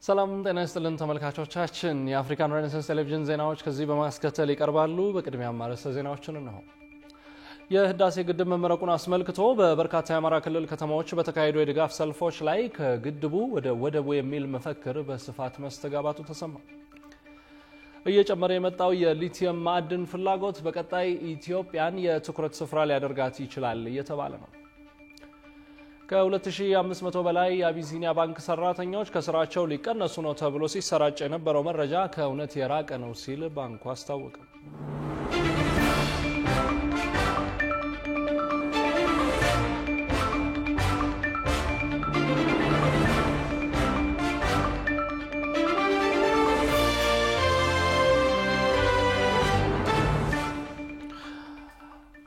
ሰላም ጤና ይስጥልን ተመልካቾቻችን የአፍሪካን ሬኔሳንስ ቴሌቪዥን ዜናዎች ከዚህ በማስከተል ይቀርባሉ። በቅድሚያ ማርዕስተ ዜናዎችን ነው። የህዳሴ ግድብ መመረቁን አስመልክቶ በበርካታ የአማራ ክልል ከተሞች በተካሄዱ የድጋፍ ሰልፎች ላይ ከግድቡ ወደ ወደቡ የሚል መፈክር በስፋት መስተጋባቱ ተሰማ። እየጨመረ የመጣው የሊቲየም ማዕድን ፍላጎት በቀጣይ ኢትዮጵያን የትኩረት ስፍራ ሊያደርጋት ይችላል እየተባለ ነው። ከ2500 በላይ የአቢሲኒያ ባንክ ሰራተኞች ከስራቸው ሊቀነሱ ነው ተብሎ ሲሰራጭ የነበረው መረጃ ከእውነት የራቀ ነው ሲል ባንኩ አስታወቀ።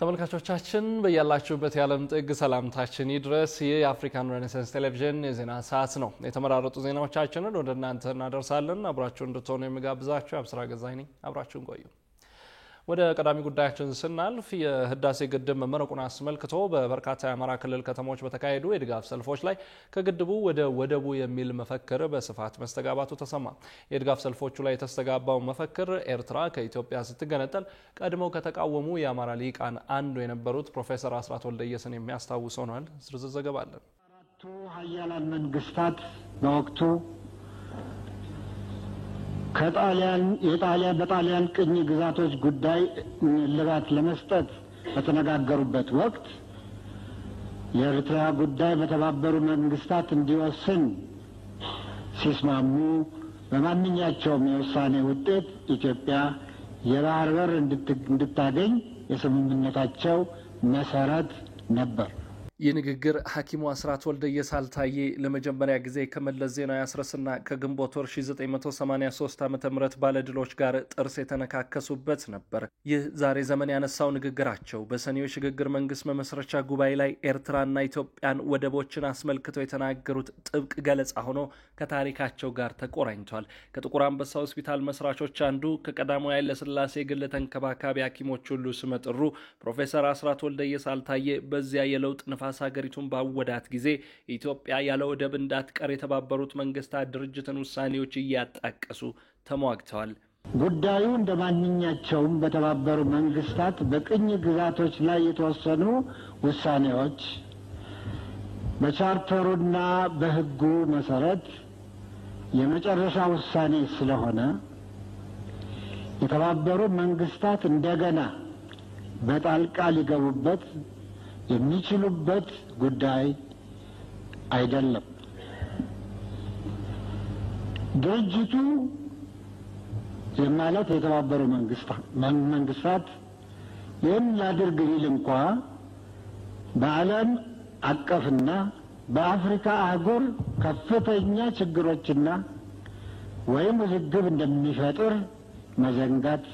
ተመልካቾቻችን በያላችሁበት የዓለም ጥግ ሰላምታችን ይድረስ። የአፍሪካን ሬኔሳንስ ቴሌቪዥን የዜና ሰዓት ነው። የተመራረጡ ዜናዎቻችንን ወደ እናንተ እናደርሳለን። አብራችሁ እንድትሆኑ የምጋብዛችሁ አብስራ ገዛኝ ነኝ። አብራችሁን ቆዩ። ወደ ቀዳሚ ጉዳያችን ስናልፍ የህዳሴ ግድብ መመረቁን አስመልክቶ በበርካታ የአማራ ክልል ከተሞች በተካሄዱ የድጋፍ ሰልፎች ላይ ከግድቡ ወደ ወደቡ የሚል መፈክር በስፋት መስተጋባቱ ተሰማ። የድጋፍ ሰልፎቹ ላይ የተስተጋባው መፈክር ኤርትራ ከኢትዮጵያ ስትገነጠል ቀድመው ከተቃወሙ የአማራ ሊቃን አንዱ የነበሩት ፕሮፌሰር አስራት ወልደየስን የሚያስታውስ ሆኗል። ዝርዝር ዘገባ አለን። አራቱ ሀያላን መንግስታት በወቅቱ በጣሊያን ቅኝ ግዛቶች ጉዳይ እልባት ለመስጠት በተነጋገሩበት ወቅት የኤርትራ ጉዳይ በተባበሩ መንግስታት እንዲወስን ሲስማሙ በማንኛቸውም የውሳኔ ውጤት ኢትዮጵያ የባህር በር እንድታገኝ የስምምነታቸው መሰረት ነበር። የንግግር ሐኪሙ አስራት ወልደየስ አልታዬ ለመጀመሪያ ጊዜ ከመለስ ዜናዊ አስረስና ከግንቦት ወር 1983 ዓ.ም ባለድሎች ጋር ጥርስ የተነካከሱበት ነበር። ይህ ዛሬ ዘመን ያነሳው ንግግራቸው በሰኔው ሽግግር መንግስት መመስረቻ ጉባኤ ላይ ኤርትራና ኢትዮጵያን ወደቦችን አስመልክተው የተናገሩት ጥብቅ ገለጻ ሆኖ ከታሪካቸው ጋር ተቆራኝቷል። ከጥቁር አንበሳ ሆስፒታል መስራቾች አንዱ ከቀዳማዊ ኃይለ ሥላሴ ግል ተንከባካቢ ሐኪሞች ሁሉ ስመጥሩ ፕሮፌሰር አስራት ወልደየስ አልታዬ በዚያ የለውጥ ንፋስ ሀገሪቱን ባወዳት ጊዜ ኢትዮጵያ ያለ ወደብ እንዳትቀር የተባበሩት መንግስታት ድርጅትን ውሳኔዎች እያጣቀሱ ተሟግተዋል። ጉዳዩ እንደማንኛቸውም በተባበሩ መንግስታት በቅኝ ግዛቶች ላይ የተወሰኑ ውሳኔዎች በቻርተሩና በሕጉ መሰረት የመጨረሻ ውሳኔ ስለሆነ የተባበሩ መንግስታት እንደገና በጣልቃ ሊገቡበት የሚችሉበት ጉዳይ አይደለም። ድርጅቱ ማለት የተባበሩ መንግስታት ይህን ላድርግ ቢል እንኳ በዓለም አቀፍና በአፍሪካ አህጉር ከፍተኛ ችግሮችና ወይም ውዝግብ እንደሚፈጥር መዘንጋት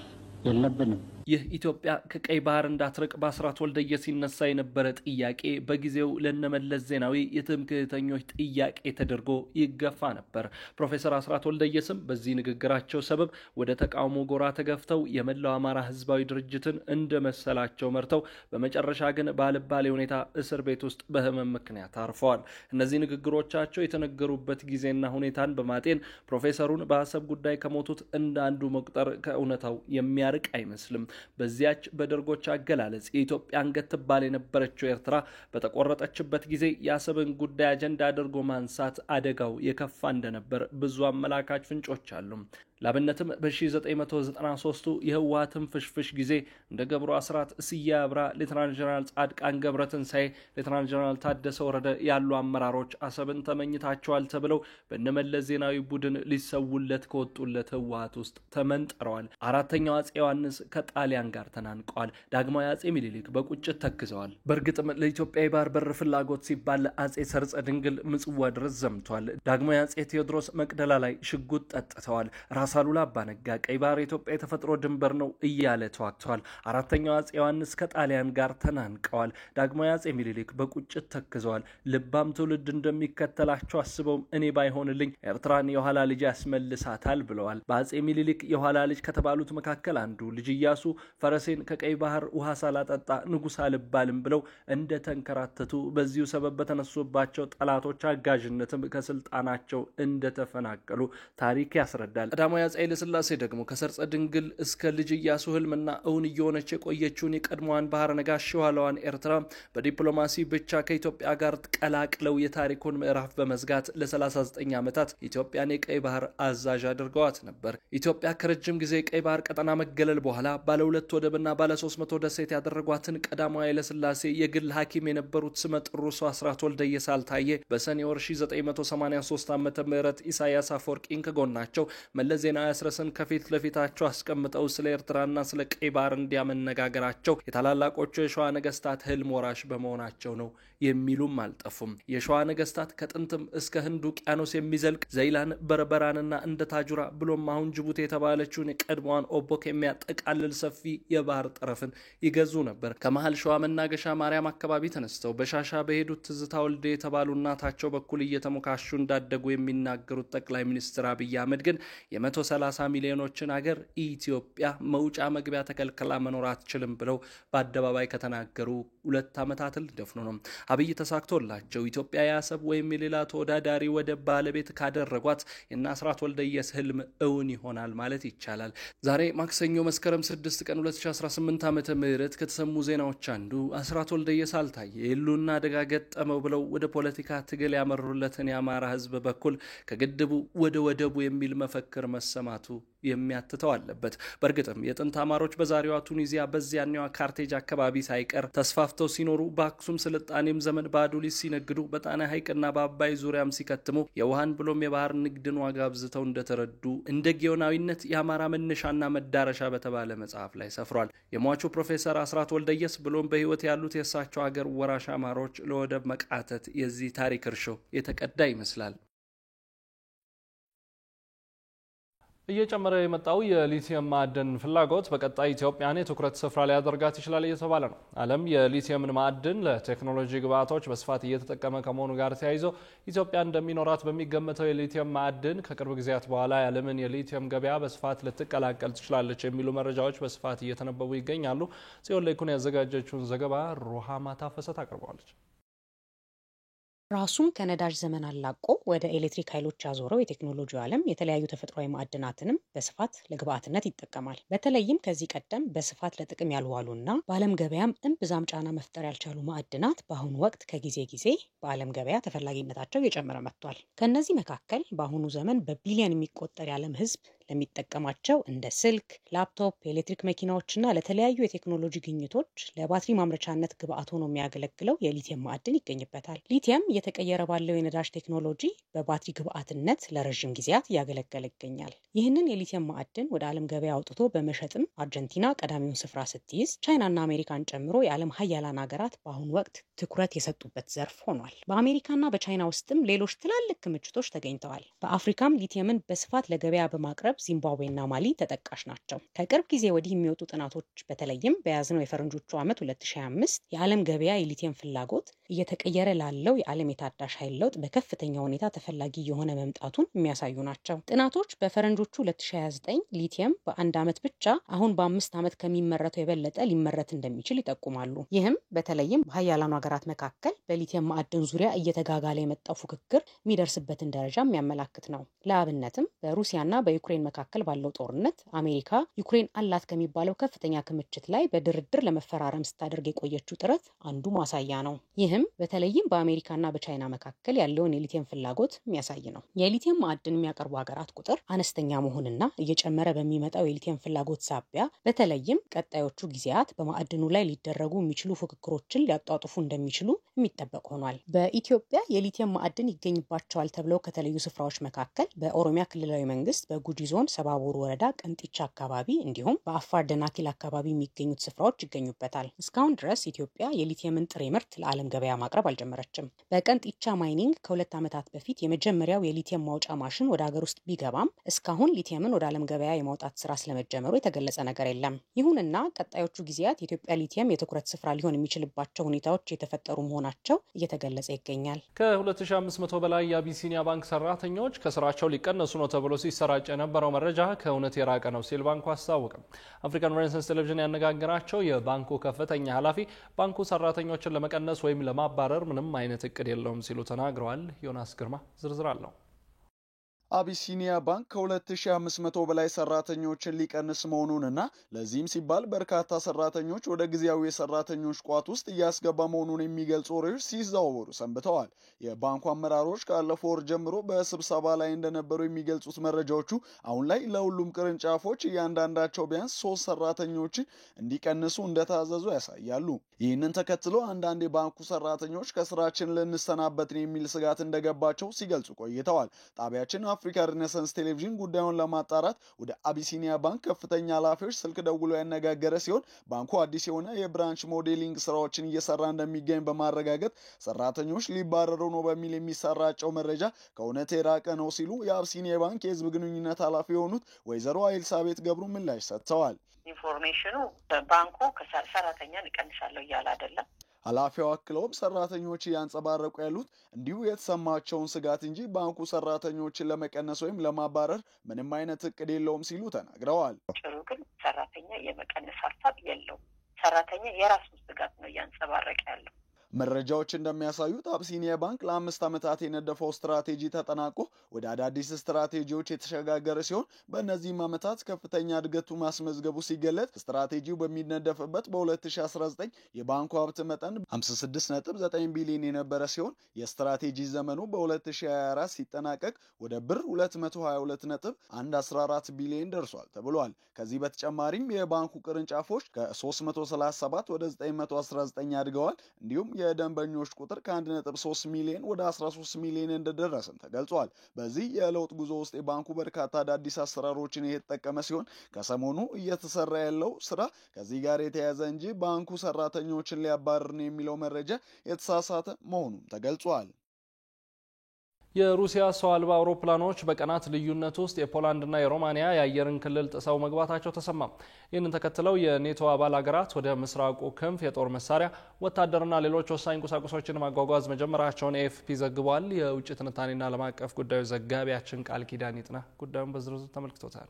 የለብንም። ይህ ኢትዮጵያ ከቀይ ባህር እንዳትርቅ በአስራት ወልደየስ ሲነሳ የነበረ ጥያቄ በጊዜው ለነመለስ ዜናዊ የትምክህተኞች ጥያቄ ተደርጎ ይገፋ ነበር። ፕሮፌሰር አስራት ወልደየስም በዚህ ንግግራቸው ሰበብ ወደ ተቃውሞ ጎራ ተገፍተው የመላው አማራ ህዝባዊ ድርጅትን እንደመሰላቸው መርተው በመጨረሻ ግን ባልባሌ ሁኔታ እስር ቤት ውስጥ በህመም ምክንያት አርፈዋል። እነዚህ ንግግሮቻቸው የተነገሩበት ጊዜና ሁኔታን በማጤን ፕሮፌሰሩን በአሰብ ጉዳይ ከሞቱት እንደ አንዱ መቁጠር ከእውነታው የሚያርቅ አይመስልም። በዚያች በደርጎች አገላለጽ የኢትዮጵያ አንገት ትባል የነበረችው ኤርትራ በተቆረጠችበት ጊዜ የአሰብን ጉዳይ አጀንዳ አድርጎ ማንሳት አደጋው የከፋ እንደነበር ብዙ አመላካች ፍንጮች አሉ። ላብነትም በ1993 የህወሓትን ፍሽፍሽ ጊዜ እንደ ገብሩ አስራት፣ ስዬ አብራ፣ ሌተናንት ጀነራል ጻድቃን ገብረትንሳኤ፣ ሌተናንት ጀነራል ታደሰ ወረደ ያሉ አመራሮች አሰብን ተመኝታቸዋል ተብለው በነመለስ ዜናዊ ቡድን ሊሰውለት ከወጡለት ህወሓት ውስጥ ተመንጥረዋል። አራተኛው አጼ ዮሐንስ ከጣሊያን ጋር ተናንቀዋል። ዳግማዊ አጼ ሚኒሊክ በቁጭት ተክዘዋል። በእርግጥም ለኢትዮጵያ የባህር በር ፍላጎት ሲባል አጼ ሰርጸ ድንግል ምጽዋ ድረስ ዘምቷል። ዳግማዊ አጼ ቴዎድሮስ መቅደላ ላይ ሽጉጥ ጠጥተዋል። ራስ አሉላ አባነጋ ቀይ ባህር የኢትዮጵያ የተፈጥሮ ድንበር ነው እያለ ተዋግተዋል። አራተኛው አጼ ዮሐንስ ከጣሊያን ጋር ተናንቀዋል። ዳግማዊ አጼ ሚኒሊክ በቁጭት ተክዘዋል። ልባም ትውልድ እንደሚከተላቸው አስበውም እኔ ባይሆንልኝ ኤርትራን የኋላ ልጅ ያስመልሳታል ብለዋል። በአጼ ሚኒሊክ የኋላ ልጅ ከተባሉት መካከል አንዱ ልጅ ኢያሱ ፈረሴን ከቀይ ባህር ውሃ ሳላጠጣ ንጉሥ አልባልም ብለው እንደተንከራተቱ በዚሁ ሰበብ በተነሱባቸው ጠላቶች አጋዥነትም ከስልጣናቸው እንደተፈናቀሉ ታሪክ ያስረዳል። ቀዳማዊ አፄ ኃይለ ሥላሴ ደግሞ ከሰርጸ ድንግል እስከ ልጅ ኢያሱ ህልምና እውን እየሆነች የቆየችውን የቀድሞዋን ባህረ ነጋሽ የኋላዋን ኤርትራ በዲፕሎማሲ ብቻ ከኢትዮጵያ ጋር ቀላቅለው የታሪኩን ምዕራፍ በመዝጋት ለ39 ዓመታት ኢትዮጵያን የቀይ ባህር አዛዥ አድርገዋት ነበር። ኢትዮጵያ ከረጅም ጊዜ የቀይ ባህር ቀጠና መገለል በኋላ ባለ 2 ወደብና ባለ 300 ደሴት ያደረጓትን ቀዳማዊ ኃይለ ሥላሴ የግል ሐኪም የነበሩት ስመጥሩ ሰው አስራት ወልደየስ አልታየ በሰኔ ወር 1983 ዓመተ ምህረት ኢሳያስ አፈወርቂን ከጎናቸው መለስ ዜናዊ አስረስን ከፊት ለፊታቸው አስቀምጠው ስለ ኤርትራና ስለ ቀይ ባህር እንዲያመነጋገራቸው የታላላቆቹ የሸዋ ነገስታት ህልም ወራሽ በመሆናቸው ነው የሚሉም አልጠፉም። የሸዋ ነገስታት ከጥንትም እስከ ህንድ ውቅያኖስ የሚዘልቅ ዘይላን፣ በርበራንና እንደ ታጁራ ብሎም አሁን ጅቡቲ የተባለችውን የቀድሞዋን ኦቦክ የሚያጠቃልል ሰፊ የባህር ጠረፍን ይገዙ ነበር። ከመሃል ሸዋ መናገሻ ማርያም አካባቢ ተነስተው በሻሻ በሄዱት ትዝታ ወልዴ የተባሉ እናታቸው በኩል እየተሞካሹ እንዳደጉ የሚናገሩት ጠቅላይ ሚኒስትር አብይ አህመድ ግን የ130 ሚሊዮኖችን ሀገር ኢትዮጵያ መውጫ መግቢያ ተከልክላ መኖር አትችልም ብለው በአደባባይ ከተናገሩ 2 ዓመታትን ሊደፍኑ ነው። አብይ ተሳክቶላቸው ኢትዮጵያ የአሰብ ወይም የሌላ ተወዳዳሪ ወደብ ባለቤት ካደረጓት የእነ አስራት ወልደየስ ህልም እውን ይሆናል ማለት ይቻላል። ዛሬ ማክሰኞ መስከረም 6 ቀን 2018 ዓመተ ምህረት ከተሰሙ ዜናዎች አንዱ አስራት ወልደየስ አልታየ የህልውና አደጋ ገጠመው ብለው ወደ ፖለቲካ ትግል ያመሩለትን የአማራ ህዝብ በኩል ከግድቡ ወደ ወደቡ የሚል መፈክር መሰማቱ የሚያትተው አለበት። በእርግጥም የጥንት አማሮች በዛሬዋ ቱኒዚያ በዚያኛው ካርቴጅ አካባቢ ሳይቀር ተስፋፍተው ሲኖሩ በአክሱም ስልጣኔም ዘመን በአዱሊስ ሲነግዱ በጣና ሐይቅና በአባይ ዙሪያም ሲከትሙ የውሃን ብሎም የባህር ንግድን ዋጋ አብዝተው እንደተረዱ እንደ ጊዮናዊነት የአማራ መነሻና መዳረሻ በተባለ መጽሐፍ ላይ ሰፍሯል። የሟቹ ፕሮፌሰር አስራት ወልደየስ ብሎም በህይወት ያሉት የእሳቸው ሀገር ወራሽ አማሮች ለወደብ መቃተት የዚህ ታሪክ እርሾ የተቀዳ ይመስላል። እየጨመረ የመጣው የሊቲየም ማዕድን ፍላጎት በቀጣይ ኢትዮጵያን የትኩረት ስፍራ ሊያደርጋት ይችላል እየተባለ ነው። ዓለም የሊቲየምን ማዕድን ለቴክኖሎጂ ግብዓቶች በስፋት እየተጠቀመ ከመሆኑ ጋር ተያይዞ ኢትዮጵያ እንደሚኖራት በሚገመተው የሊቲየም ማዕድን ከቅርብ ጊዜያት በኋላ የዓለምን የሊቲየም ገበያ በስፋት ልትቀላቀል ትችላለች የሚሉ መረጃዎች በስፋት እየተነበቡ ይገኛሉ። ጽዮን ለይኩን ያዘጋጀችውን ዘገባ ሩሃማ ታፈሰት አቅርባለች። ራሱን ከነዳጅ ዘመን አላቆ ወደ ኤሌክትሪክ ኃይሎች ያዞረው የቴክኖሎጂው ዓለም የተለያዩ ተፈጥሯዊ ማዕድናትንም በስፋት ለግብዓትነት ይጠቀማል። በተለይም ከዚህ ቀደም በስፋት ለጥቅም ያልዋሉና በዓለም ገበያም እምብዛም ጫና መፍጠር ያልቻሉ ማዕድናት በአሁኑ ወቅት ከጊዜ ጊዜ በዓለም ገበያ ተፈላጊነታቸው እየጨመረ መጥቷል። ከነዚህ መካከል በአሁኑ ዘመን በቢሊዮን የሚቆጠር የዓለም ሕዝብ ለሚጠቀማቸው እንደ ስልክ፣ ላፕቶፕ፣ ኤሌክትሪክ መኪናዎችና ለተለያዩ የቴክኖሎጂ ግኝቶች ለባትሪ ማምረቻነት ግብዓት ሆኖ የሚያገለግለው የሊቲየም ማዕድን ይገኝበታል። ሊቲየም እየተቀየረ ባለው የነዳጅ ቴክኖሎጂ በባትሪ ግብዓትነት ለረጅም ጊዜያት እያገለገለ ይገኛል። ይህንን የሊቲየም ማዕድን ወደ ዓለም ገበያ አውጥቶ በመሸጥም አርጀንቲና ቀዳሚውን ስፍራ ስትይዝ፣ ቻይናና አሜሪካን ጨምሮ የዓለም ሀያላን ሀገራት በአሁኑ ወቅት ትኩረት የሰጡበት ዘርፍ ሆኗል። በአሜሪካና በቻይና ውስጥም ሌሎች ትላልቅ ክምችቶች ተገኝተዋል። በአፍሪካም ሊቲየምን በስፋት ለገበያ በማቅረብ ዚምባብዌና ማሊ ተጠቃሽ ናቸው። ከቅርብ ጊዜ ወዲህ የሚወጡ ጥናቶች በተለይም በያዝነው የፈረንጆቹ ዓመት 2025 የዓለም ገበያ የሊቲየም ፍላጎት እየተቀየረ ላለው የዓለም የታዳሽ ኃይል ለውጥ በከፍተኛ ሁኔታ ተፈላጊ የሆነ መምጣቱን የሚያሳዩ ናቸው። ጥናቶች በፈረንጆቹ 2029 ሊቲየም በአንድ ዓመት ብቻ አሁን በ5 ዓመት ከሚመረተው የበለጠ ሊመረት እንደሚችል ይጠቁማሉ። ይህም በተለይም በሀያላኑ ሀገራት መካከል በሊቲየም ማዕድን ዙሪያ እየተጋጋለ የመጣው ፉክክር የሚደርስበትን ደረጃ የሚያመላክት ነው። ለአብነትም በሩሲያና በዩክሬን መካከል ባለው ጦርነት አሜሪካ ዩክሬን አላት ከሚባለው ከፍተኛ ክምችት ላይ በድርድር ለመፈራረም ስታደርግ የቆየችው ጥረት አንዱ ማሳያ ነው። ይህም በተለይም በአሜሪካና በቻይና መካከል ያለውን የሊቲየም ፍላጎት የሚያሳይ ነው። የሊቲየም ማዕድን የሚያቀርቡ ሀገራት ቁጥር አነስተኛ መሆንና እየጨመረ በሚመጣው የሊቲየም ፍላጎት ሳቢያ በተለይም ቀጣዮቹ ጊዜያት በማዕድኑ ላይ ሊደረጉ የሚችሉ ፉክክሮችን ሊያጧጥፉ እንደሚችሉ የሚጠበቅ ሆኗል። በኢትዮጵያ የሊቲየም ማዕድን ይገኝባቸዋል ተብለው ከተለዩ ስፍራዎች መካከል በኦሮሚያ ክልላዊ መንግስት በጉጂ ዞን ዞን ሰባቡር ወረዳ ቀንጢቻ አካባቢ እንዲሁም በአፋር ደናኪል አካባቢ የሚገኙት ስፍራዎች ይገኙበታል። እስካሁን ድረስ ኢትዮጵያ የሊቲየምን ጥሬ ምርት ለዓለም ገበያ ማቅረብ አልጀመረችም። በቀንጢቻ ማይኒንግ ከ2 ዓመታት በፊት የመጀመሪያው የሊቲየም ማውጫ ማሽን ወደ ሀገር ውስጥ ቢገባም እስካሁን ሊቲየምን ወደ ዓለም ገበያ የማውጣት ስራ ስለመጀመሩ የተገለጸ ነገር የለም። ይሁንና ቀጣዮቹ ጊዜያት የኢትዮጵያ ሊቲየም የትኩረት ስፍራ ሊሆን የሚችልባቸው ሁኔታዎች የተፈጠሩ መሆናቸው እየተገለጸ ይገኛል። ከ2500 በላይ የአቢሲኒያ ባንክ ሰራተኞች ከስራቸው ሊቀነሱ ነው ተብሎ ሲሰራጭ የነበረው መረጃ ከእውነት የራቀ ነው ሲል ባንኩ አስታወቀ። አፍሪካን ሬኔሳንስ ቴሌቪዥን ያነጋገራቸው የባንኩ ከፍተኛ ኃላፊ ባንኩ ሰራተኞችን ለመቀነስ ወይም ለማባረር ምንም አይነት እቅድ የለውም ሲሉ ተናግረዋል። ዮናስ ግርማ ዝርዝር አለው። አቢሲኒያ ባንክ ከ2500 በላይ ሰራተኞችን ሊቀንስ መሆኑንና ለዚህም ሲባል በርካታ ሰራተኞች ወደ ጊዜያዊ የሰራተኞች ቋት ውስጥ እያስገባ መሆኑን የሚገልጹ ወሬዎች ሲዘዋወሩ ሰንብተዋል። የባንኩ አመራሮች ካለፈው ወር ጀምሮ በስብሰባ ላይ እንደነበሩ የሚገልጹት መረጃዎቹ አሁን ላይ ለሁሉም ቅርንጫፎች እያንዳንዳቸው ቢያንስ 3 ሰራተኞችን እንዲቀንሱ እንደታዘዙ ያሳያሉ። ይህንን ተከትሎ አንዳንድ የባንኩ ሰራተኞች ከስራችን ልንሰናበት ነው የሚል ስጋት እንደገባቸው ሲገልጹ ቆይተዋል። ጣቢያችን አፍሪካ ሬኔሳንስ ቴሌቪዥን ጉዳዩን ለማጣራት ወደ አቢሲኒያ ባንክ ከፍተኛ ኃላፊዎች ስልክ ደውሎ ያነጋገረ ሲሆን ባንኩ አዲስ የሆነ የብራንች ሞዴሊንግ ስራዎችን እየሰራ እንደሚገኝ በማረጋገጥ ሰራተኞች ሊባረሩ ነው በሚል የሚሰራጨው መረጃ ከእውነት የራቀ ነው ሲሉ የአቢሲኒያ ባንክ የህዝብ ግንኙነት ኃላፊ የሆኑት ወይዘሮ ኤልሳቤት ገብሩ ምላሽ ሰጥተዋል። ኢንፎርሜሽኑ ባንኩ ሰራተኛን ይቀንሳለሁ እያለ አይደለም። ኃላፊው አክለውም ሰራተኞች ያንጸባረቁ ያሉት እንዲሁ የተሰማቸውን ስጋት እንጂ ባንኩ ሰራተኞችን ለመቀነስ ወይም ለማባረር ምንም አይነት እቅድ የለውም ሲሉ ተናግረዋል። ጭሩ ግን ሰራተኛ የመቀነስ ሀሳብ የለውም። ሰራተኛ የራሱን ስጋት ነው እያንጸባረቀ ያለው። መረጃዎች እንደሚያሳዩት አቢሲኒያ ባንክ ለ5 ዓመታት የነደፈው ስትራቴጂ ተጠናቆ ወደ አዳዲስ ስትራቴጂዎች የተሸጋገረ ሲሆን በእነዚህም ዓመታት ከፍተኛ እድገቱ ማስመዝገቡ ሲገለጽ ስትራቴጂው በሚነደፍበት በ2019 የባንኩ ሀብት መጠን 56.9 ቢሊዮን የነበረ ሲሆን የስትራቴጂ ዘመኑ በ2024 ሲጠናቀቅ ወደ ብር 222.114 ቢሊዮን ደርሷል ተብሏል። ከዚህ በተጨማሪም የባንኩ ቅርንጫፎች ከ337 ወደ 919 አድገዋል። እንዲሁም የደንበኞች ቁጥር ከ1.3 ሚሊዮን ወደ 13 ሚሊዮን እንደደረሰም ተገልጿል። በዚህ የለውጥ ጉዞ ውስጥ የባንኩ በርካታ አዳዲስ አሰራሮችን የተጠቀመ ሲሆን ከሰሞኑ እየተሰራ ያለው ስራ ከዚህ ጋር የተያያዘ እንጂ ባንኩ ሰራተኞችን ሊያባርር ነው የሚለው መረጃ የተሳሳተ መሆኑን ተገልጿል። የሩሲያ ሰው አልባ አውሮፕላኖች በቀናት ልዩነት ውስጥ የፖላንድና የሮማኒያ የአየርን ክልል ጥሰው መግባታቸው ተሰማ። ይህንን ተከትለው የኔቶ አባል ሀገራት ወደ ምስራቁ ክንፍ የጦር መሳሪያ፣ ወታደርና ሌሎች ወሳኝ ቁሳቁሶችን ማጓጓዝ መጀመራቸውን ኤኤፍፒ ዘግቧል። የውጭ ትንታኔና ዓለም አቀፍ ጉዳዮች ዘጋቢያችን ቃል ኪዳን ይጥና ጉዳዩን በዝርዝር ተመልክቶታል።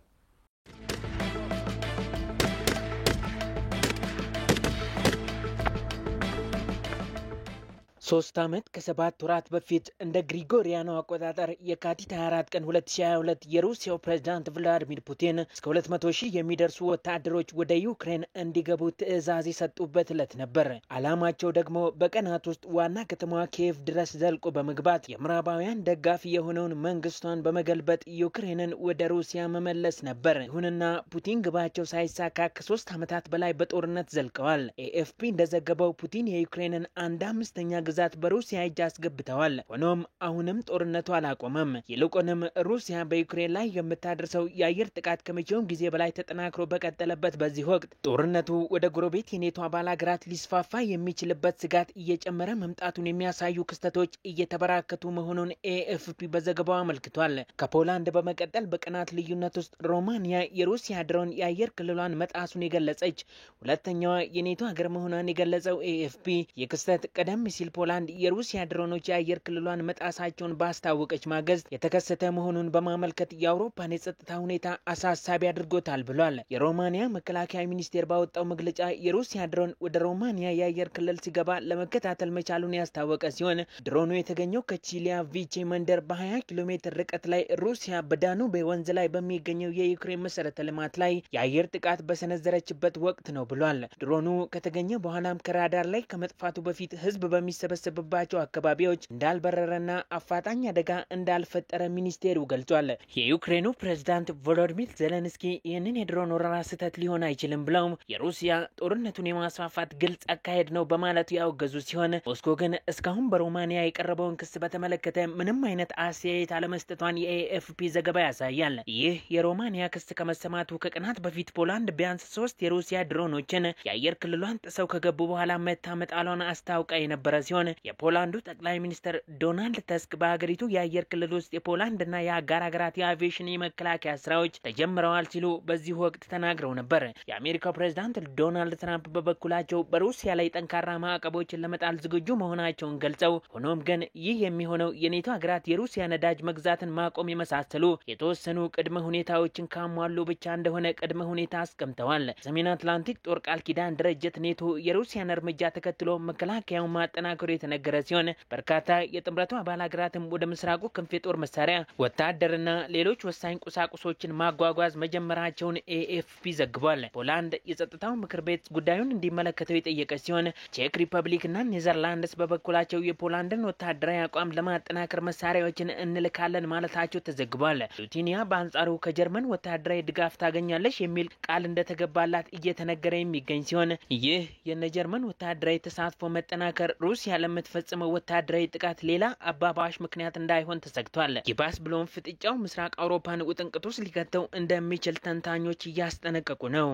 3 ዓመት ከ7 ወራት በፊት እንደ ግሪጎሪያኑ አቆጣጠር የካቲት 24 ቀን 2022 የሩሲያው ፕሬዝዳንት ቭላዲሚር ፑቲን እስከ 200,000 የሚደርሱ ወታደሮች ወደ ዩክሬን እንዲገቡ ትዕዛዝ የሰጡበት ዕለት ነበር። ዓላማቸው ደግሞ በቀናት ውስጥ ዋና ከተማዋ ኪየቭ ድረስ ዘልቆ በመግባት የምዕራባውያን ደጋፊ የሆነውን መንግስቷን በመገልበጥ ዩክሬንን ወደ ሩሲያ መመለስ ነበር። ይሁንና ፑቲን ግባቸው ሳይሳካ ከ3 ዓመታት በላይ በጦርነት ዘልቀዋል። ኤኤፍፒ እንደዘገበው ፑቲን የዩክሬንን 1/5ኛ ግዛት በሩሲያ እጅ አስገብተዋል። ሆኖም አሁንም ጦርነቱ አላቆመም። ይልቁንም ሩሲያ በዩክሬን ላይ የምታደርሰው የአየር ጥቃት ከመቼውም ጊዜ በላይ ተጠናክሮ በቀጠለበት በዚህ ወቅት ጦርነቱ ወደ ጎረቤት የኔቶ አባል ሀገራት ሊስፋፋ የሚችልበት ስጋት እየጨመረ መምጣቱን የሚያሳዩ ክስተቶች እየተበራከቱ መሆኑን ኤኤፍፒ በዘገባው አመልክቷል። ከፖላንድ በመቀጠል በቀናት ልዩነት ውስጥ ሮማኒያ የሩሲያ ድሮን የአየር ክልሏን መጣሱን የገለጸች ሁለተኛዋ የኔቶ ሀገር መሆኗን የገለጸው ኤኤፍፒ የክስተት ቀደም ሲል ፖላንድ የሩሲያ ድሮኖች የአየር ክልሏን መጣሳቸውን ባስታወቀች ማግስት የተከሰተ መሆኑን በማመልከት የአውሮፓን የጸጥታ ሁኔታ አሳሳቢ አድርጎታል ብሏል። የሮማኒያ መከላከያ ሚኒስቴር ባወጣው መግለጫ የሩሲያ ድሮን ወደ ሮማኒያ የአየር ክልል ሲገባ ለመከታተል መቻሉን ያስታወቀ ሲሆን ድሮኑ የተገኘው ከቺሊያ ቪቼ መንደር በ20 ኪሎ ሜትር ርቀት ላይ ሩሲያ በዳኑቤ ወንዝ ላይ በሚገኘው የዩክሬን መሰረተ ልማት ላይ የአየር ጥቃት በሰነዘረችበት ወቅት ነው ብሏል። ድሮኑ ከተገኘ በኋላም ከራዳር ላይ ከመጥፋቱ በፊት ህዝብ በሚሰበሰ በሚሰበሰብባቸው አካባቢዎች እንዳልበረረና አፋጣኝ አደጋ እንዳልፈጠረ ሚኒስቴሩ ገልጿል። የዩክሬኑ ፕሬዝዳንት ቮሎዲሚር ዜሌንስኪ ይህንን የድሮን ወረራ ስህተት ሊሆን አይችልም ብለውም የሩሲያ ጦርነቱን የማስፋፋት ግልጽ አካሄድ ነው በማለት ያወገዙ ሲሆን ሞስኮ ግን እስካሁን በሮማኒያ የቀረበውን ክስ በተመለከተ ምንም አይነት አስተያየት አለመስጠቷን የኤኤፍፒ ዘገባ ያሳያል። ይህ የሮማኒያ ክስ ከመሰማቱ ከቀናት በፊት ፖላንድ ቢያንስ 3 የሩሲያ ድሮኖችን የአየር ክልሏን ጥሰው ከገቡ በኋላ መታመጣሏን አስታውቃ የነበረ ሲሆን የፖላንዱ ጠቅላይ ሚኒስትር ዶናልድ ተስክ በሀገሪቱ የአየር ክልል ውስጥ የፖላንድና የአጋር ሀገራት የአቪዬሽን የመከላከያ ስራዎች ተጀምረዋል ሲሉ በዚህ ወቅት ተናግረው ነበር። የአሜሪካው ፕሬዝዳንት ዶናልድ ትራምፕ በበኩላቸው በሩሲያ ላይ ጠንካራ ማዕቀቦችን ለመጣል ዝግጁ መሆናቸውን ገልጸው ሆኖም ግን ይህ የሚሆነው የኔቶ ሀገራት የሩሲያ ነዳጅ መግዛትን ማቆም የመሳሰሉ የተወሰኑ ቅድመ ሁኔታዎችን ካሟሉ ብቻ እንደሆነ ቅድመ ሁኔታ አስቀምጠዋል። ሰሜን አትላንቲክ ጦር ቃል ኪዳን ድርጅት ኔቶ የሩሲያን እርምጃ ተከትሎ መከላከያውን ማጠናከሩ የተነገረ ሲሆን በርካታ የጥምረቱ አባል ሀገራትም ወደ ምስራቁ ክንፍ የጦር መሳሪያ ወታደርና ሌሎች ወሳኝ ቁሳቁሶችን ማጓጓዝ መጀመራቸውን ኤኤፍፒ ዘግቧል። ፖላንድ የጸጥታው ምክር ቤት ጉዳዩን እንዲመለከተው የጠየቀ ሲሆን ቼክ ሪፐብሊክና ኔዘርላንድስ በበኩላቸው የፖላንድን ወታደራዊ አቋም ለማጠናከር መሳሪያዎችን እንልካለን ማለታቸው ተዘግቧል። ሊቱዌኒያ በአንጻሩ ከጀርመን ወታደራዊ ድጋፍ ታገኛለች የሚል ቃል እንደተገባላት እየተነገረ የሚገኝ ሲሆን ይህ የጀርመን ወታደራዊ ተሳትፎ መጠናከር ሩሲያ ለምትፈጽመው ወታደራዊ ጥቃት ሌላ አባባሽ ምክንያት እንዳይሆን ተሰግቷል። ይባስ ብሎም ፍጥጫው ምስራቅ አውሮፓን ውጥንቅጥ ውስጥ ሊከተው እንደሚችል ተንታኞች እያስጠነቀቁ ነው።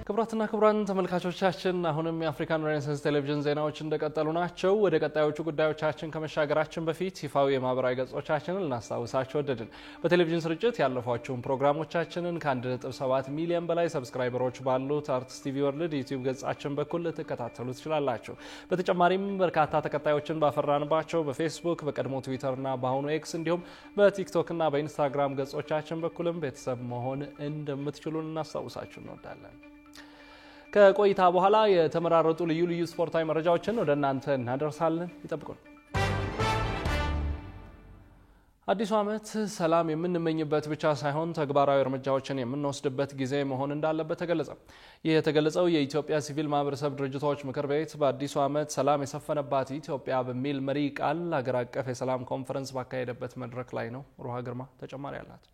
ክቡራትና ክቡራን ተመልካቾቻችን አሁንም የአፍሪካን ሬኔሳንስ ቴሌቪዥን ዜናዎች እንደቀጠሉ ናቸው። ወደ ቀጣዮቹ ጉዳዮቻችን ከመሻገራችን በፊት ይፋዊ የማህበራዊ ገጾቻችንን ልናስታውሳችሁ ወደድን። በቴሌቪዥን ስርጭት ያለፏቸውን ፕሮግራሞቻችንን ከ1.7 ሚሊዮን በላይ ሰብስክራይበሮች ባሉት አርትስ ቲቪ ወርልድ ዩቲዩብ ገጻችን በኩል ልትከታተሉ ትችላላችሁ። በተጨማሪም በርካታ ተከታዮችን ባፈራንባቸው በፌስቡክ፣ በቀድሞ ትዊተርና በአሁኑ ኤክስ እንዲሁም በቲክቶክና በኢንስታግራም ገጾቻችን በኩልም ቤተሰብ መሆን እንደምትችሉ እናስታውሳችሁ እንወዳለን። ከቆይታ በኋላ የተመራረጡ ልዩ ልዩ ስፖርታዊ መረጃዎችን ወደ እናንተ እናደርሳለን። ይጠብቁን። አዲሱ ዓመት ሰላም የምንመኝበት ብቻ ሳይሆን ተግባራዊ እርምጃዎችን የምንወስድበት ጊዜ መሆን እንዳለበት ተገለጸ። ይህ የተገለጸው የኢትዮጵያ ሲቪል ማህበረሰብ ድርጅቶች ምክር ቤት በአዲሱ ዓመት ሰላም የሰፈነባት ኢትዮጵያ በሚል መሪ ቃል ሀገር አቀፍ የሰላም ኮንፈረንስ ባካሄደበት መድረክ ላይ ነው። ሩሃ ግርማ ተጨማሪ አላት።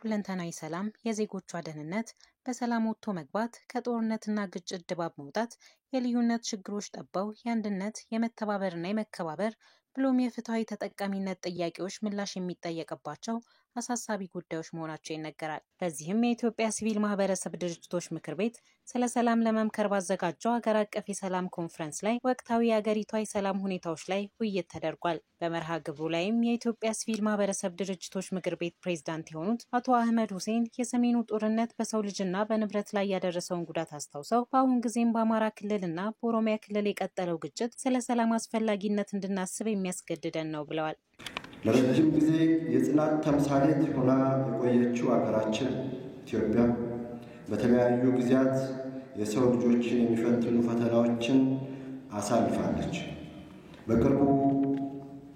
ሁለንተናዊ ሰላም፣ የዜጎቿ ደህንነት፣ በሰላም ወጥቶ መግባት፣ ከጦርነትና ግጭት ድባብ መውጣት፣ የልዩነት ችግሮች ጠባው የአንድነት የመተባበርና የመከባበር ብሎም የፍትሃዊ ተጠቃሚነት ጥያቄዎች ምላሽ የሚጠየቅባቸው አሳሳቢ ጉዳዮች መሆናቸው ይነገራል። በዚህም የኢትዮጵያ ሲቪል ማህበረሰብ ድርጅቶች ምክር ቤት ስለ ሰላም ለመምከር ባዘጋጀው ሀገር አቀፍ የሰላም ኮንፈረንስ ላይ ወቅታዊ የሀገሪቷ የሰላም ሁኔታዎች ላይ ውይይት ተደርጓል። በመርሃ ግብሩ ላይም የኢትዮጵያ ሲቪል ማህበረሰብ ድርጅቶች ምክር ቤት ፕሬዝዳንት የሆኑት አቶ አህመድ ሁሴን የሰሜኑ ጦርነት በሰው ልጅና በንብረት ላይ ያደረሰውን ጉዳት አስታውሰው በአሁን ጊዜም በአማራ ክልልና በኦሮሚያ ክልል የቀጠለው ግጭት ስለ ሰላም አስፈላጊነት እንድናስብ የሚያስገድደን ነው ብለዋል። ለረጅም ጊዜ የጽናት ተምሳሌት ሆና የቆየችው ሀገራችን ኢትዮጵያ በተለያዩ ጊዜያት የሰው ልጆችን የሚፈትኑ ፈተናዎችን አሳልፋለች። በቅርቡ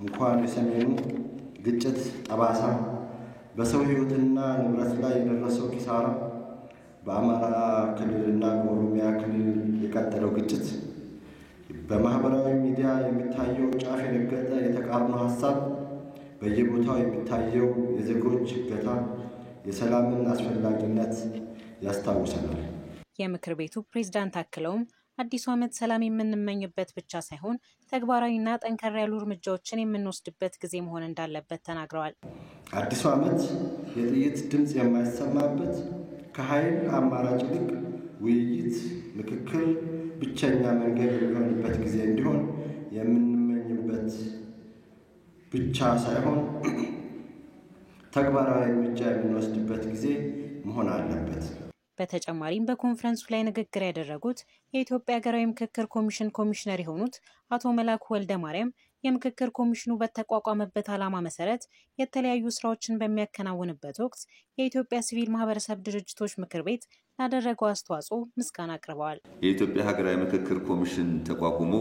እንኳን የሰሜኑ ግጭት ጠባሳ በሰው ሕይወትና ንብረት ላይ የደረሰው ኪሳራ፣ በአማራ ክልልና በኦሮሚያ ክልል የቀጠለው ግጭት፣ በማህበራዊ ሚዲያ የሚታየው ጫፍ የረገጠ የተቃርኖ ሀሳብ፣ በየቦታው የሚታየው የዜጎች እገታ የሰላምን አስፈላጊነት ያስታውሰናል። የምክር ቤቱ ፕሬዝዳንት አክለውም አዲሱ ዓመት ሰላም የምንመኝበት ብቻ ሳይሆን ተግባራዊና ጠንከር ያሉ እርምጃዎችን የምንወስድበት ጊዜ መሆን እንዳለበት ተናግረዋል። አዲሱ ዓመት የጥይት ድምፅ የማይሰማበት፣ ከኃይል አማራጭ ይልቅ ውይይት፣ ምክክር ብቸኛ መንገድ የሚሆንበት ጊዜ እንዲሆን የምንመኝበት ብቻ ሳይሆን ተግባራዊ እርምጃ የምንወስድበት ጊዜ መሆን አለበት። በተጨማሪም በኮንፈረንሱ ላይ ንግግር ያደረጉት የኢትዮጵያ ሀገራዊ ምክክር ኮሚሽን ኮሚሽነር የሆኑት አቶ መላኩ ወልደ ማርያም የምክክር ኮሚሽኑ በተቋቋመበት ዓላማ መሰረት የተለያዩ ስራዎችን በሚያከናውንበት ወቅት የኢትዮጵያ ሲቪል ማህበረሰብ ድርጅቶች ምክር ቤት ላደረገው አስተዋጽኦ ምስጋና አቅርበዋል። የኢትዮጵያ ሀገራዊ ምክክር ኮሚሽን ተቋቁሞ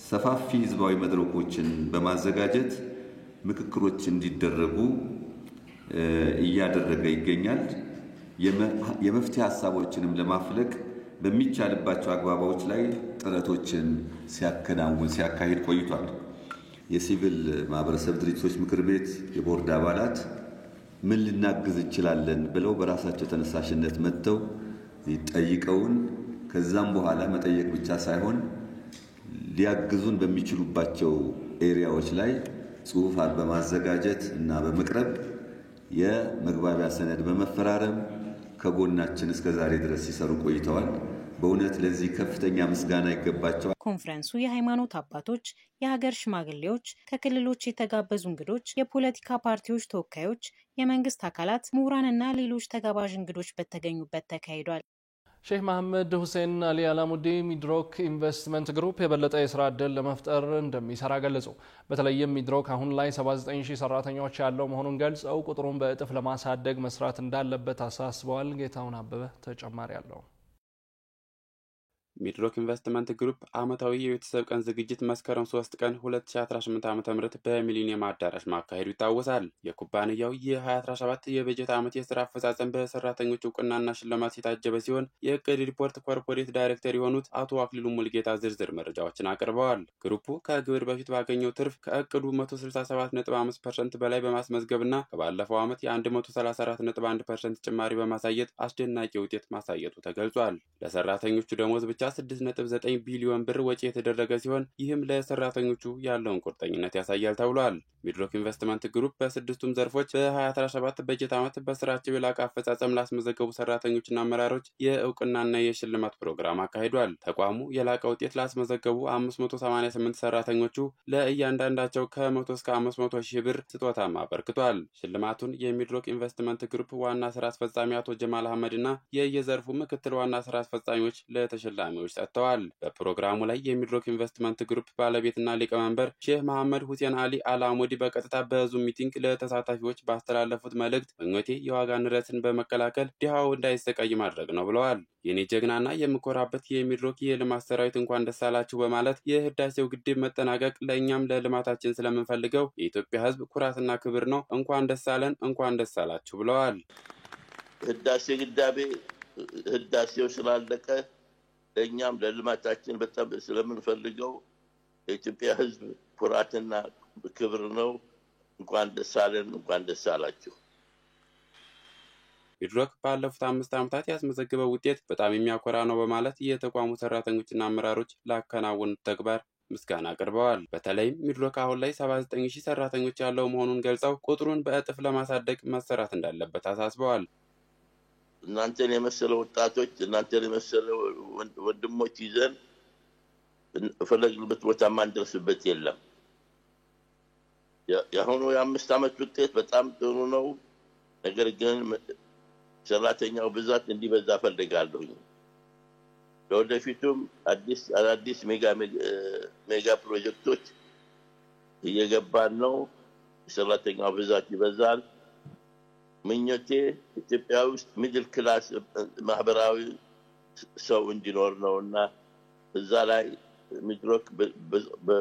ሰፋፊ ህዝባዊ መድረኮችን በማዘጋጀት ምክክሮች እንዲደረጉ እያደረገ ይገኛል። የመፍትሄ ሀሳቦችንም ለማፍለቅ በሚቻልባቸው አግባባዎች ላይ ጥረቶችን ሲያካሂድ ቆይቷል። የሲቪል ማህበረሰብ ድርጅቶች ምክር ቤት የቦርድ አባላት ምን ልናግዝ እንችላለን ብለው በራሳቸው ተነሳሽነት መጥተው ጠይቀውን ከዛም በኋላ መጠየቅ ብቻ ሳይሆን ሊያግዙን በሚችሉባቸው ኤሪያዎች ላይ ጽሑፍ በማዘጋጀት እና በመቅረብ የመግባቢያ ሰነድ በመፈራረም ከጎናችን እስከ ዛሬ ድረስ ሲሰሩ ቆይተዋል። በእውነት ለዚህ ከፍተኛ ምስጋና ይገባቸዋል። ኮንፈረንሱ የሃይማኖት አባቶች፣ የሀገር ሽማግሌዎች፣ ከክልሎች የተጋበዙ እንግዶች፣ የፖለቲካ ፓርቲዎች ተወካዮች፣ የመንግስት አካላት፣ ምሁራንና ሌሎች ተጋባዥ እንግዶች በተገኙበት ተካሂዷል። ሼህ መሐመድ ሁሴን አሊ አላሙዲ ሚድሮክ ኢንቨስትመንት ግሩፕ የበለጠ የስራ ዕድል ለመፍጠር እንደሚሰራ ገለጹ። በተለይም ሚድሮክ አሁን ላይ 79000 ሰራተኞች ያለው መሆኑን ገልጸው ቁጥሩን በእጥፍ ለማሳደግ መስራት እንዳለበት አሳስበዋል። ጌታውን አበበ ተጨማሪ አለው። ሚድሮክ ኢንቨስትመንት ግሩፕ ዓመታዊ የቤተሰብ ቀን ዝግጅት መስከረም 3 ቀን 2018 ዓ.ም በሚሊኒየም አዳራሽ ማካሄዱ ይታወሳል። የኩባንያው የ2017 የበጀት ዓመት የሥራ አፈጻጸም በሰራተኞች እውቅናና ሽልማት የታጀበ ሲሆን የእቅድ ሪፖርት ኮርፖሬት ዳይሬክተር የሆኑት አቶ አክሊሉ ሙልጌታ ዝርዝር መረጃዎችን አቅርበዋል። ግሩፑ ከግብር በፊት ባገኘው ትርፍ ከእቅዱ 167.5% በላይ በማስመዝገብና ከባለፈው ዓመት የ134.1% ጭማሪ በማሳየት አስደናቂ ውጤት ማሳየቱ ተገልጿል። ለሰራተኞቹ ደሞዝ ብቻ 6.9 ቢሊዮን ብር ወጪ የተደረገ ሲሆን ይህም ለሰራተኞቹ ያለውን ቁርጠኝነት ያሳያል ተብሏል። ሚድሮክ ኢንቨስትመንት ግሩፕ በስድስቱም ዘርፎች በ2017 በጀት ዓመት በስራቸው የላቀ አፈጻጸም ላስመዘገቡ ሰራተኞችና አመራሮች የእውቅናና የሽልማት ፕሮግራም አካሂዷል። ተቋሙ የላቀ ውጤት ላስመዘገቡ 588 ሰራተኞቹ ለእያንዳንዳቸው ከ100 እስከ 500 ሺህ ብር ስጦታም አበርክቷል። ሽልማቱን የሚድሮክ ኢንቨስትመንት ግሩፕ ዋና ስራ አስፈጻሚ አቶ ጀማል አህመድና የየዘርፉ ምክትል ዋና ስራ አስፈጻሚዎች ለተሸላሚዎች ሰጥተዋል። በፕሮግራሙ ላይ የሚድሮክ ኢንቨስትመንት ግሩፕ ባለቤትና ሊቀመንበር ሼህ መሐመድ ሁሴን አሊ አላሙዲ በቀጥታ በዙም ሚቲንግ ለተሳታፊዎች ባስተላለፉት መልእክት ምኞቴ የዋጋ ንረትን በመከላከል ድሃው እንዳይሰቃይ ማድረግ ነው ብለዋል። የኔ ጀግናና የምኮራበት የሚድሮክ የልማት ሰራዊት እንኳን ደስ አላችሁ በማለት የህዳሴው ግድብ መጠናቀቅ ለእኛም ለልማታችን ስለምንፈልገው የኢትዮጵያ ሕዝብ ኩራትና ክብር ነው፣ እንኳን ደስ አለን፣ እንኳን ደስ አላችሁ ብለዋል። ህዳሴው ስላለቀ ለእኛም ለልማታችን በጣም ስለምንፈልገው የኢትዮጵያ ሕዝብ ኩራትና ክብር ነው፣ እንኳን ደስ አለን፣ እንኳን ደስ አላችሁ። ሚድሮክ ባለፉት 5 ዓመታት ያስመዘገበው ውጤት በጣም የሚያኮራ ነው በማለት የተቋሙ ሰራተኞችና አመራሮች ላከናወኑት ተግባር ምስጋና አቅርበዋል። በተለይም ሚድሮክ አሁን ላይ 79000 ሰራተኞች ያለው መሆኑን ገልጸው ቁጥሩን በእጥፍ ለማሳደግ መሰራት እንዳለበት አሳስበዋል። እናንተን የመሰለ ወጣቶች፣ እናንተን የመሰለ ወንድሞች ይዘን ፈለግንበት ቦታ ማንደርስበት የለም። የአሁኑ የ5 ዓመት ውጤት በጣም ጥሩ ነው። ነገር ግን ሰራተኛው ብዛት እንዲበዛ ፈልጋለሁ። ለወደፊቱም አዲስ ሜጋ ፕሮጀክቶች እየገባን ነው። ሰራተኛው ብዛት ይበዛል። ምኞቴ ኢትዮጵያ ውስጥ ሚድል ክላስ ማህበራዊ ሰው እንዲኖር ነውና እዛ ላይ ሚድሮክ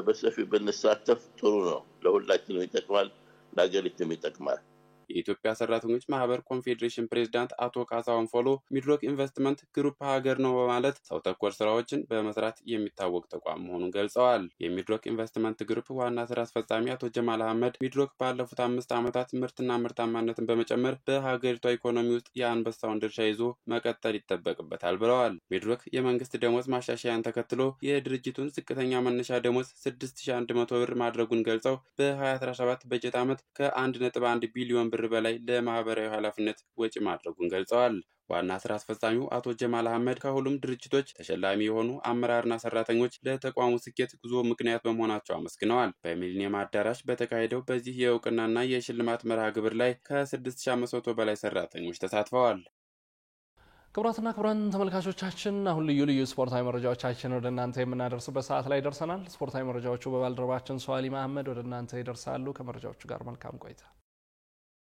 በሰፊው ብንሳተፍ ጥሩ ነው። ለሁላችንም ይጠቅማል፣ ለሀገሪቱም ይጠቅማል። የኢትዮጵያ ሰራተኞች ማህበር ኮንፌዴሬሽን ፕሬዝዳንት አቶ ካሳሁን ፎሎ ሚድሮክ ኢንቨስትመንት ግሩፕ ሀገር ነው በማለት ሰው ተኮር ስራዎችን በመስራት የሚታወቅ ተቋም መሆኑን ገልጸዋል። የሚድሮክ ኢንቨስትመንት ግሩፕ ዋና ስራ አስፈጻሚ አቶ ጀማል አህመድ ሚድሮክ ባለፉት 5 ዓመታት ምርትና ምርታማነትን በመጨመር በሀገሪቷ ኢኮኖሚ ውስጥ የአንበሳውን ድርሻ ይዞ መቀጠል ይጠበቅበታል ብለዋል። ሚድሮክ የመንግስት ደሞዝ ማሻሻያን ተከትሎ የድርጅቱን ዝቅተኛ መነሻ ደሞዝ 6100 ብር ማድረጉን ገልጸው በ2017 በጀት ዓመት ከ1.1 ቢሊዮን ብር በላይ ለማህበራዊ ኃላፊነት ወጪ ማድረጉን ገልጸዋል። ዋና ስራ አስፈጻሚው አቶ ጀማል አህመድ ከሁሉም ድርጅቶች ተሸላሚ የሆኑ አመራርና ሰራተኞች ለተቋሙ ስኬት ጉዞ ምክንያት በመሆናቸው አመስግነዋል። በሚሊኒየም አዳራሽ በተካሄደው በዚህ የእውቅናና የሽልማት መርሃ ግብር ላይ ከ6500 በላይ ሰራተኞች ተሳትፈዋል። ክቡራትና ክቡራን ተመልካቾቻችን አሁን ልዩ ስፖርታዊ መረጃዎቻችን ወደ እናንተ የምናደርስበት ሰዓት ላይ ደርሰናል። ስፖርታዊ መረጃዎቹ በባልደረባችን ሷሊ መሐመድ ወደ እናንተ ይደርሳሉ። ከመረጃዎቹ ጋር መልካም ቆይታ።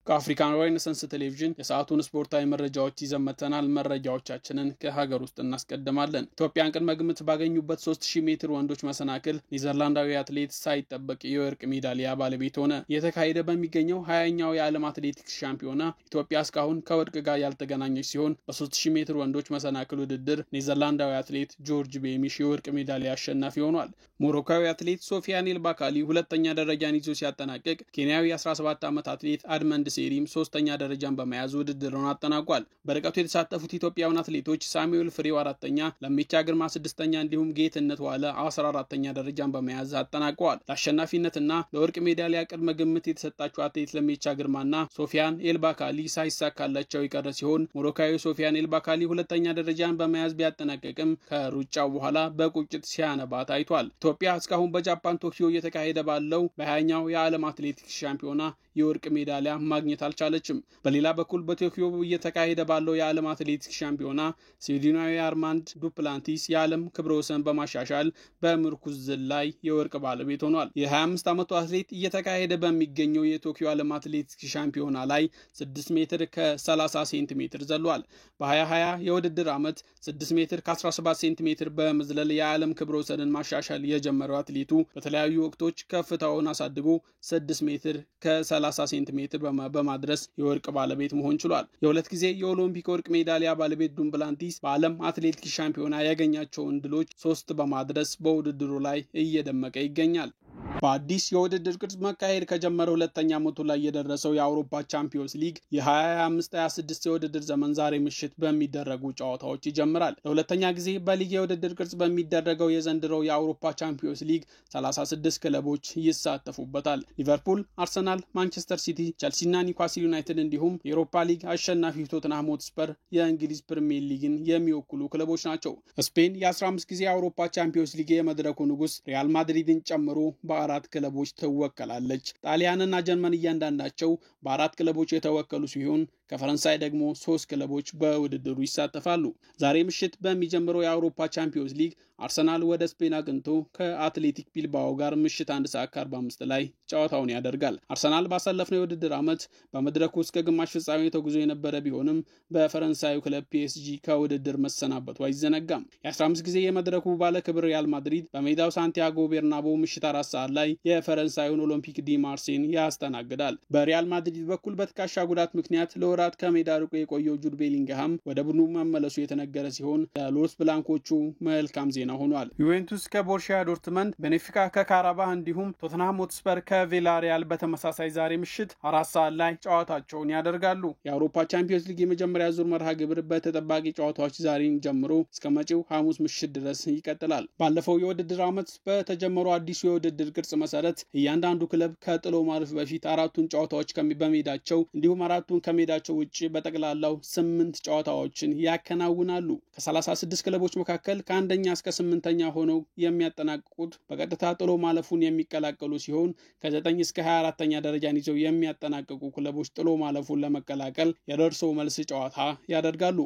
ከአፍሪካን ሬኔሳንስ ቴሌቪዥን የሰዓቱን ስፖርታዊ መረጃዎች ይዘመተናል። መረጃዎቻችንን ከሀገር ውስጥ እናስቀድማለን። ኢትዮጵያን ቅድመ ግምት ባገኙበት 3000 ሜትር ወንዶች መሰናክል ኔዘርላንዳዊ አትሌት ሳይጠበቅ የወርቅ ሜዳሊያ ባለቤት ሆነ። የተካሄደ በሚገኘው 20ኛው የዓለም አትሌቲክስ ሻምፒዮና ኢትዮጵያ እስካሁን ከወርቅ ጋር ያልተገናኘች ሲሆን በ3000 ሜትር ወንዶች መሰናክል ውድድር ኔዘርላንዳዊ አትሌት ጆርጅ ቤሚሽ የወርቅ ሜዳሊያ አሸናፊ ሆኗል። ሞሮካዊ አትሌት ሶፊያን ኤልባካሊ ሁለተኛ ደረጃን ይዞ ሲያጠናቅቅ ኬንያዊ 17 ዓመት አትሌት አድመንድ ሴሪም ሶስተኛ ደረጃን በመያዝ ውድድሩን አጠናቋል። በርቀቱ የተሳተፉት ኢትዮጵያውያን አትሌቶች ሳሙኤል ፍሬው 4ኛ፣ ለሚቻ ግርማ 6ኛ እንዲሁም ጌትነት ዋለ 14ኛ ደረጃን በመያዝ አጠናቀዋል። ለአሸናፊነትና ለወርቅ ሜዳሊያ ቅድመ ግምት የተሰጣቸው አትሌት ለሚቻ ግርማና ሶፊያን ኤልባካሊ ሳይሳካላቸው የቀረ ሲሆን ሞሮካዊ ሶፊያን ኤልባካሊ ሁለተኛ ደረጃን በመያዝ ቢያጠናቀቅም ከሩጫው በኋላ በቁጭት ሲያነባ ታይቷል። ኢትዮጵያ እስካሁን በጃፓን ቶኪዮ እየተካሄደ ባለው በ20ኛው የዓለም አትሌቲክስ ሻምፒዮና የወርቅ ሜዳሊያ ማግኘት አልቻለችም። በሌላ በኩል በቶኪዮ እየተካሄደ ባለው የዓለም አትሌቲክስ ሻምፒዮና ስዊድናዊ አርማንድ ዱፕላንቲስ የዓለም ክብረ ወሰን በማሻሻል በምርኩዝ ዝላይ የወርቅ ባለቤት ሆኗል። የ25 ዓመቱ አትሌት እየተካሄደ በሚገኘው የቶኪዮ ዓለም አትሌቲክስ ሻምፒዮና ላይ 6 ሜትር ከ30 ሴንቲሜትር ዘሏል። በ2020 የውድድር ዓመት 6 ሜትር ከ17 ሴንቲሜትር በመዝለል የዓለም ክብረ ወሰንን ማሻሻል የጀመረው አትሌቱ በተለያዩ ወቅቶች ከፍታውን አሳድጎ 6 ሜትር ከ30 ሴንቲሜትር በማድረስ የወርቅ ባለቤት መሆን ችሏል። የሁለት ጊዜ የኦሎምፒክ ወርቅ ሜዳሊያ ባለቤት ዱፕላንቲስ በዓለም አትሌቲክስ ሻምፒዮና ያገኛቸውን ድሎች 3 በማድረስ በውድድሩ ላይ እየደመቀ ይገኛል። በአዲስ የውድድር ቅርጽ መካሄድ ከጀመረ ሁለተኛ ዓመቱ ላይ የደረሰው የአውሮፓ ቻምፒዮንስ ሊግ የ2025-26 የውድድር ዘመን ዛሬ ምሽት በሚደረጉ ጨዋታዎች ይጀምራል። ለሁለተኛ ጊዜ በሊግ የውድድር ቅርጽ በሚደረገው የዘንድሮው የአውሮፓ ቻምፒዮንስ ሊግ 36 ክለቦች ይሳተፉበታል። ሊቨርፑል፣ አርሰናል፣ ማንቸስተር ሲቲ፣ ቸልሲና ኒውካስል ዩናይትድ እንዲሁም የአውሮፓ ሊግ አሸናፊው ቶተንሃም ሆትስፐር የእንግሊዝ ፕሪሚየር ሊግን የሚወክሉ ክለቦች ናቸው። ስፔን የ15 ጊዜ የአውሮፓ ቻምፒዮንስ ሊግ የመድረኩ ንጉስ ሪያል ማድሪድን ጨምሮ በ4 ክለቦች ትወከላለች። ጣሊያንና ጀርመን እያንዳንዳቸው በ4 ክለቦች የተወከሉ ሲሆን ከፈረንሳይ ደግሞ 3 ክለቦች በውድድሩ ይሳተፋሉ። ዛሬ ምሽት በሚጀምረው የአውሮፓ ቻምፒዮንስ ሊግ አርሰናል ወደ ስፔን አቅንቶ ከአትሌቲክ ቢልባኦ ጋር ምሽት 1:45 ላይ ጨዋታውን ያደርጋል። አርሰናል ባሳለፍነው የውድድር ዓመት በመድረኩ እስከ ግማሽ ፍጻሜ ተጉዞ የነበረ ቢሆንም በፈረንሳዩ ክለብ ፒኤስጂ ከውድድር መሰናበቱ አይዘነጋም። የ15 ጊዜ የመድረኩ ባለ ክብር ሪያል ማድሪድ በሜዳው ሳንቲያጎ ቤርናቦ ምሽት 4 ሰዓት ላይ የፈረንሳዩን ኦሎምፒክ ዲ ማርሴይን ያስተናግዳል። በሪያል ማድሪድ በኩል በትከሻ ጉዳት ምክንያት ለወራት ከሜዳ ርቆ የቆየው ጁድ ቤሊንግሃም ወደ ቡድኑ መመለሱ የተነገረ ሲሆን ለሎስ ብላንኮቹ መልካም ዜና ሆኗል። ዩቬንቱስ ከቦርሺያ ዶርትመንድ፣ ቤኔፊካ ከካራባህ እንዲሁም ቶተንሃም ሆትስፐር ከቪላሪያል በተመሳሳይ ዛሬ ምሽት 4 ሰዓት ላይ ጨዋታቸውን ያደርጋሉ። የአውሮፓ ቻምፒዮንስ ሊግ የመጀመሪያ ዙር መርሃ ግብር በተጠባቂ ጨዋታዎች ዛሬን ጀምሮ እስከ መጪው ሐሙስ ምሽት ድረስ ይቀጥላል። ባለፈው የውድድር ዓመት በተጀመረው አዲሱ የውድድር ቅርጽ መሰረት እያንዳንዱ ክለብ ከጥሎ ማለፍ በፊት 4ቱን ጨዋታዎች በሜዳቸው እንዲሁም 4ቱን ከሜዳቸው ውጭ በጠቅላላው 8 ጨዋታዎችን ያከናውናሉ። ከ36 ክለቦች መካከል ከአንደኛ እስከ 8ኛ ሆነው የሚያጠናቅቁት በቀጥታ ጥሎ ማለፉን የሚቀላቀሉ ሲሆን ከ9 እስከ 24ኛ ደረጃን ይዘው የሚያጠናቅቁ ክለቦች ጥሎ ማለፉን ለመቀላቀል የደርሶ መልስ ጨዋታ ያደርጋሉ።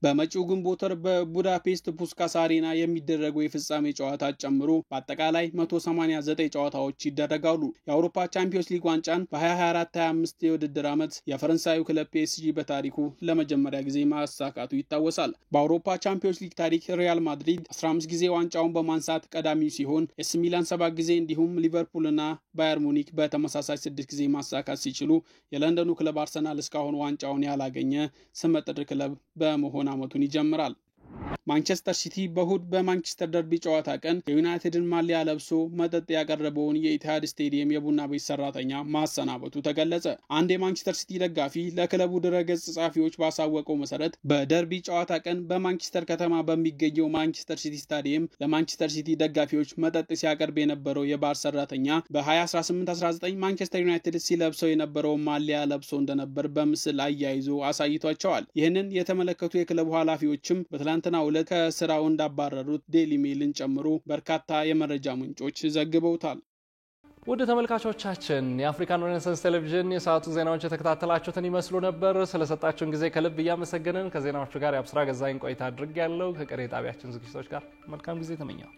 በመጪው ግንቦት ወር በቡዳፔስት ፑስካስ አሬና የሚደረጉ የፍጻሜ ጨዋታ ጨምሮ በአጠቃላይ 189 ጨዋታዎች ይደረጋሉ። የአውሮፓ ቻምፒዮንስ ሊግ ዋንጫን በ2024-25 የውድድር ዓመት የፈረንሳዩ ክለብ ፒኤስጂ በታሪኩ ለመጀመሪያ ጊዜ ማሳካቱ ይታወሳል። በአውሮፓ ቻምፒዮንስ ሊግ ታሪክ ሪያል ማድሪድ 15 ጊዜ ዋንጫውን በማንሳት ቀዳሚው ሲሆን ኤሲ ሚላን 7 ጊዜ እንዲሁም ሊቨርፑልና ባየር ሙኒክ በተመሳሳይ 6 ጊዜ ማሳካት ሲችሉ የለንደኑ ክለብ አርሰናል እስካሁን ዋንጫውን ያላገኘ ስመጥር ክለብ በመሆን ዓመቱን ይጀምራል። ማንቸስተር ሲቲ በእሁድ በማንቸስተር ደርቢ ጨዋታ ቀን የዩናይትድን ማሊያ ለብሶ መጠጥ ያቀረበውን የኢቲሃድ ስቴዲየም የቡና ቤት ሰራተኛ ማሰናበቱ ተገለጸ። አንድ የማንቸስተር ሲቲ ደጋፊ ለክለቡ ድረገጽ ጸሐፊዎች ባሳወቀው መሰረት በደርቢ ጨዋታ ቀን በማንቸስተር ከተማ በሚገኘው ማንቸስተር ሲቲ ስታዲየም ለማንቸስተር ሲቲ ደጋፊዎች መጠጥ ሲያቀርብ የነበረው የባር ሰራተኛ በ2018-19 ማንቸስተር ዩናይትድ ሲለብሰው የነበረውን ማሊያ ለብሶ እንደነበር በምስል አያይዞ አሳይቷቸዋል። ይህንን የተመለከቱ የክለቡ ኃላፊዎችም በትላንትናው ዕለት ከስራው እንዳባረሩት ዴይሊ ሜልን ጨምሮ በርካታ የመረጃ ምንጮች ዘግበውታል። ውድ ተመልካቾቻችን የአፍሪካን ሬኔሳንስ ቴሌቪዥን የሰዓቱ ዜናዎች የተከታተላችሁትን ይመስሉ ነበር። ስለሰጣችሁን ጊዜ ከልብ እያመሰገንን ከዜናዎቹ ጋር የአብስራ ገዛኝ ቆይታ አድርጌያለሁ። ከቀሪ ጣቢያችን ዝግጅቶች ጋር መልካም ጊዜ ተመኘው።